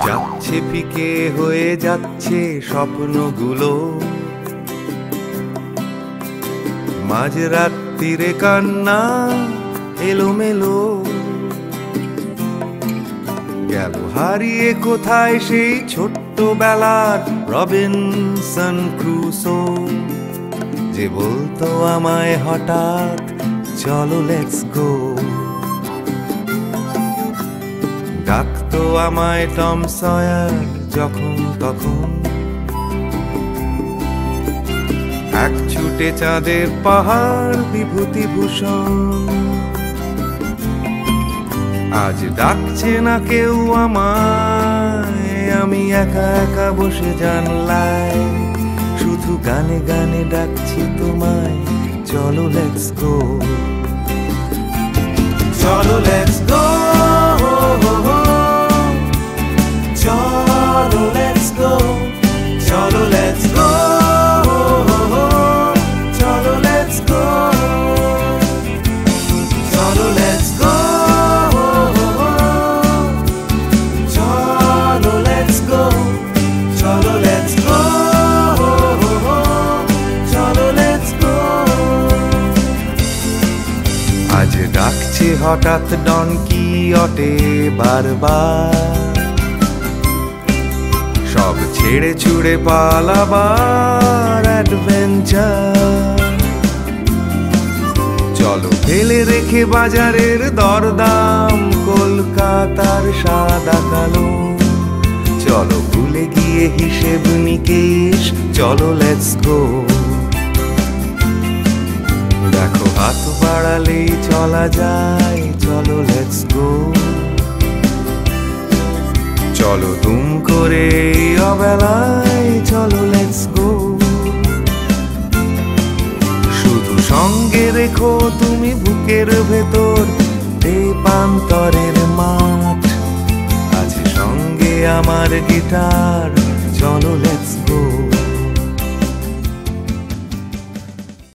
যাচ্ছে ফিকে হয়ে যাচ্ছে স্বপ্নগুলো, মাঝরাত্রিরে কান্না এলোমেলো, গেল হারিয়ে কোথায় সেই ছোট্টবেলার রবিনসন ক্রুসো, যে বলতো আমায় হঠাৎ চলো লেটস গো। ডাকতো আমায় টম সয়ার যখন তখন, এক ছুটে চাঁদের পাহাড় বিভূতিভূষণ। আজ ডাকছে না কেউ আমায়, আমি একা একা বসে জানলায়, শুধু গানে গানে ডাকছি তোমায় চলো লেটস গো। চলো লেটস গো, চলো লেটস গো, চলো লেটস গো, চলো লেটস গো, চলো লেটস গো, চলো লেটস গো, চলো লেটস গো, চলো লেটস গো। আজ ডাকছে হঠাৎ ডন কিহটে বারবার, সব ছেড়ে ছুড়ে পালাবার অ্যাডভেঞ্চার। চলো ফেলে রেখে বাজারের দরদাম, কলকাতার সাদা কালো, চলো ভুলে গিয়ে হিসেব নিকেশ, চলো লেটস গো। দেখো হাত বাড়ালেই চলা যায়, চলো লেটস গো। চলো দুম করে অবেলায়, চলো লেটস গো। শুধু সঙ্গে রেখো তুমি বুকের ভেতর দেবান্তরের মাঠ, আছে সঙ্গে আমার গিটার, চলো লেটস গো।